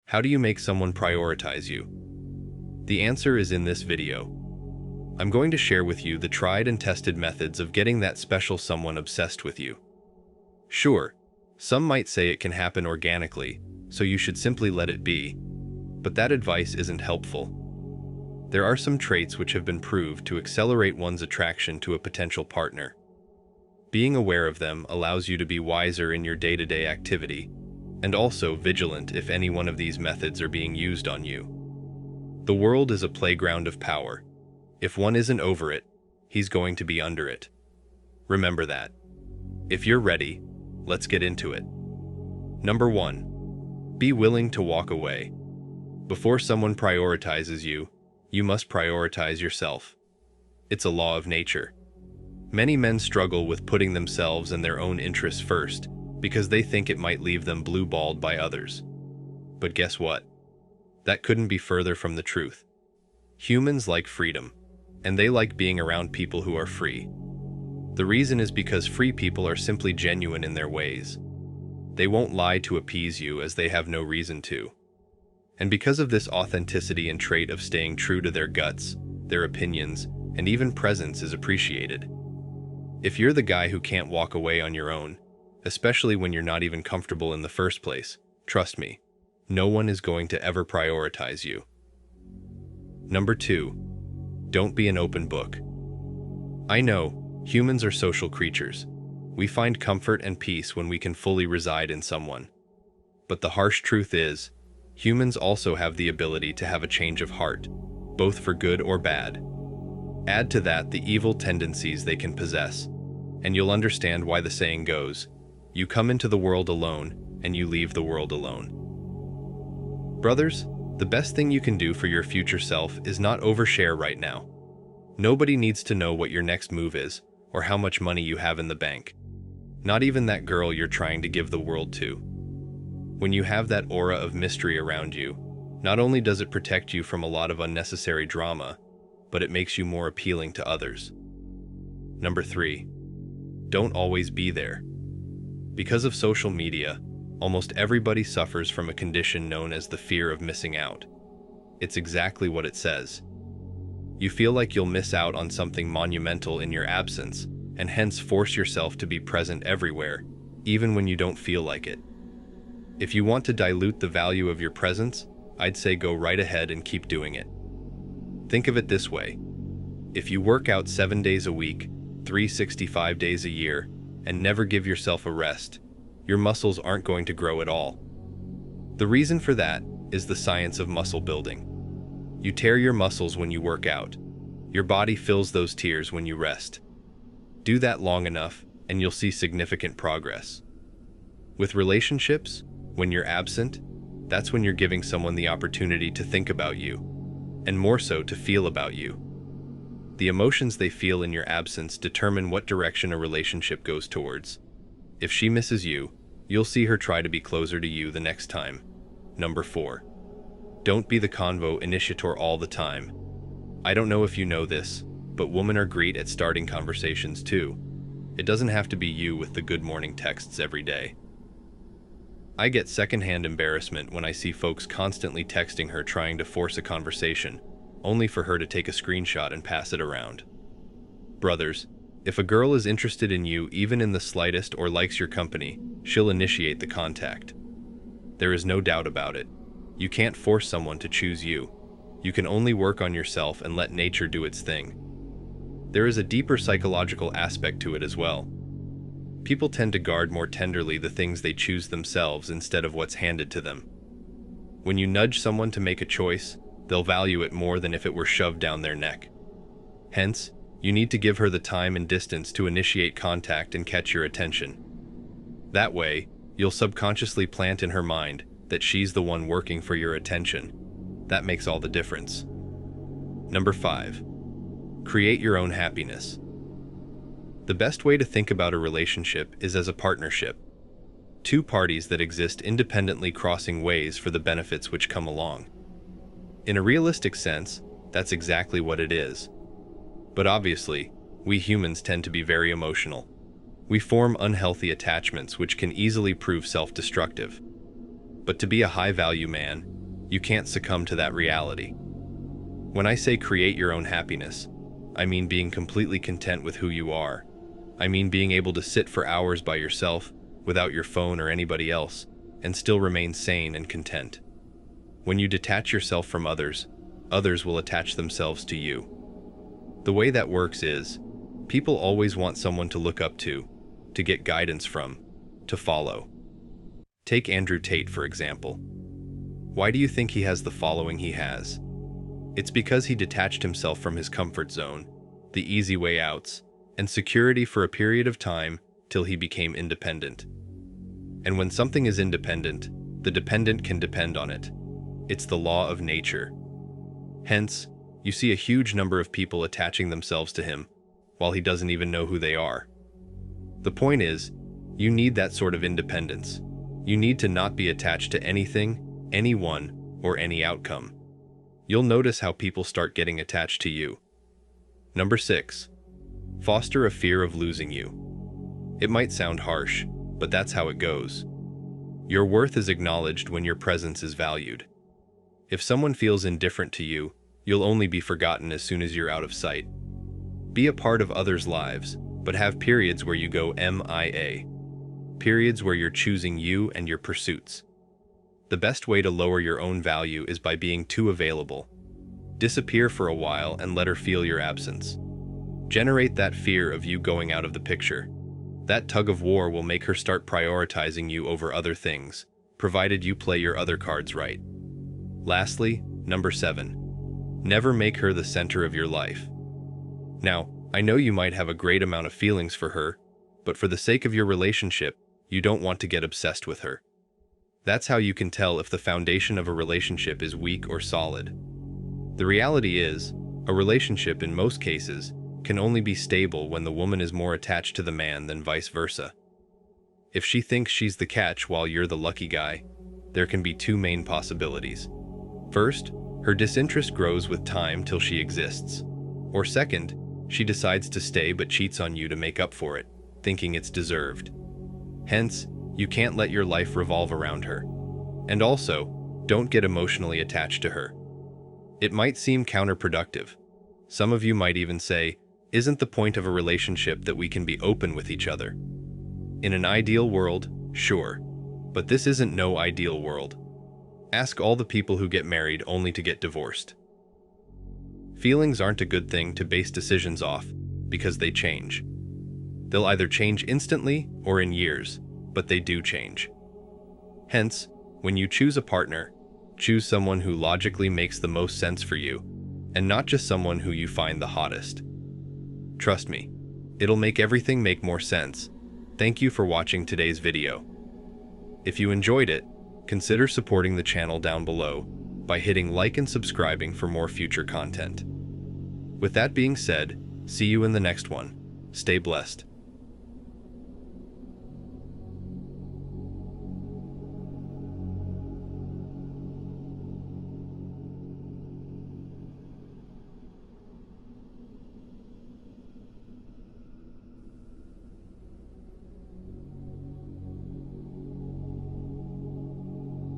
How do you make someone prioritize you? The answer is in this video. I'm going to share with you the tried and tested methods of getting that special someone obsessed with you. Sure, some might say it can happen organically, so you should simply let it be, but that advice isn't helpful. There are some traits which have been proved to accelerate one's attraction to a potential partner. Being aware of them allows you to be wiser in your day-to-day activity, and also vigilant if any one of these methods are being used on you. The world is a playground of power. If one isn't over it, he's going to be under it. Remember that. If you're ready, let's get into it. Number 1. Be willing to walk away. Before someone prioritizes you, you must prioritize yourself. It's a law of nature. Many men struggle with putting themselves and their own interests first because they think it might leave them blue-balled by others. But guess what? That couldn't be further from the truth. Humans like freedom, and they like being around people who are free. The reason is because free people are simply genuine in their ways. They won't lie to appease you as they have no reason to. And because of this authenticity and trait of staying true to their guts, their opinions, and even presence is appreciated. If you're the guy who can't walk away on your own, especially when you're not even comfortable in the first place, trust me, no one is going to ever prioritize you. Number 2. Don't be an open book. I know, humans are social creatures. We find comfort and peace when we can fully reside in someone. But the harsh truth is, humans also have the ability to have a change of heart, both for good or bad. Add to that the evil tendencies they can possess, and you'll understand why the saying goes, you come into the world alone, and you leave the world alone. Brothers, the best thing you can do for your future self is not overshare right now. Nobody needs to know what your next move is, or how much money you have in the bank. Not even that girl you're trying to give the world to. When you have that aura of mystery around you, not only does it protect you from a lot of unnecessary drama, but it makes you more appealing to others. Number 3. Don't always be there. Because of social media, almost everybody suffers from a condition known as the fear of missing out. It's exactly what it says. You feel like you'll miss out on something monumental in your absence, and hence force yourself to be present everywhere, even when you don't feel like it. If you want to dilute the value of your presence, I'd say go right ahead and keep doing it. Think of it this way. If you work out 7 days a week, 365 days a year, and never give yourself a rest, your muscles aren't going to grow at all. The reason for that is the science of muscle building. You tear your muscles when you work out. Your body fills those tears when you rest. Do that long enough, and you'll see significant progress. With relationships, when you're absent, that's when you're giving someone the opportunity to think about you, and more so to feel about you. The emotions they feel in your absence determine what direction a relationship goes towards. If she misses you, you'll see her try to be closer to you the next time. Number 4. Don't be the convo initiator all the time. I don't know if you know this, but women are great at starting conversations too. It doesn't have to be you with the good morning texts every day. I get secondhand embarrassment when I see folks constantly texting her trying to force a conversation, only for her to take a screenshot and pass it around. Brothers, if a girl is interested in you even in the slightest or likes your company, she'll initiate the contact. There is no doubt about it. You can't force someone to choose you. You can only work on yourself and let nature do its thing. There is a deeper psychological aspect to it as well. People tend to guard more tenderly the things they choose themselves instead of what's handed to them. When you nudge someone to make a choice, they'll value it more than if it were shoved down their neck. Hence, you need to give her the time and distance to initiate contact and catch your attention. That way, you'll subconsciously plant in her mind that she's the one working for your attention. That makes all the difference. Number 5. Create your own happiness. The best way to think about a relationship is as a partnership. Two parties that exist independently crossing ways for the benefits which come along. In a realistic sense, that's exactly what it is. But obviously, we humans tend to be very emotional. We form unhealthy attachments which can easily prove self-destructive. But to be a high-value man, you can't succumb to that reality. When I say create your own happiness, I mean being completely content with who you are. I mean being able to sit for hours by yourself, without your phone or anybody else, and still remain sane and content. When you detach yourself from others, others will attach themselves to you. The way that works is, people always want someone to look up to get guidance from, to follow. Take Andrew Tate, for example. Why do you think he has the following he has? It's because he detached himself from his comfort zone, the easy way outs, and security for a period of time till he became independent. And when something is independent, the dependent can depend on it. It's the law of nature. Hence, you see a huge number of people attaching themselves to him, while he doesn't even know who they are. The point is, you need that sort of independence. You need to not be attached to anything, anyone, or any outcome. You'll notice how people start getting attached to you. Number 6. Foster a fear of losing you. It might sound harsh, but that's how it goes. Your worth is acknowledged when your presence is valued. If someone feels indifferent to you, you'll only be forgotten as soon as you're out of sight. Be a part of others' lives, but have periods where you go MIA. Periods where you're choosing you and your pursuits. The best way to lower your own value is by being too available. Disappear for a while and let her feel your absence. Generate that fear of you going out of the picture. That tug of war will make her start prioritizing you over other things, provided you play your other cards right. Lastly, number 7. Never make her the center of your life. Now, I know you might have a great amount of feelings for her, but for the sake of your relationship, you don't want to get obsessed with her. That's how you can tell if the foundation of a relationship is weak or solid. The reality is, a relationship in most cases can only be stable when the woman is more attached to the man than vice versa. If she thinks she's the catch while you're the lucky guy, there can be two main possibilities. First, her disinterest grows with time till she exists. Or second, she decides to stay but cheats on you to make up for it, thinking it's deserved. Hence, you can't let your life revolve around her. And also, don't get emotionally attached to her. It might seem counterproductive. Some of you might even say, isn't the point of a relationship that we can be open with each other? In an ideal world, sure. But this isn't no ideal world. Ask all the people who get married only to get divorced. Feelings aren't a good thing to base decisions off, because they change. They'll either change instantly or in years, but they do change. Hence, when you choose a partner, choose someone who logically makes the most sense for you, and not just someone who you find the hottest. Trust me, it'll make everything make more sense. Thank you for watching today's video. If you enjoyed it, consider supporting the channel down below by hitting like and subscribing for more future content. With that being said, see you in the next one. Stay blessed.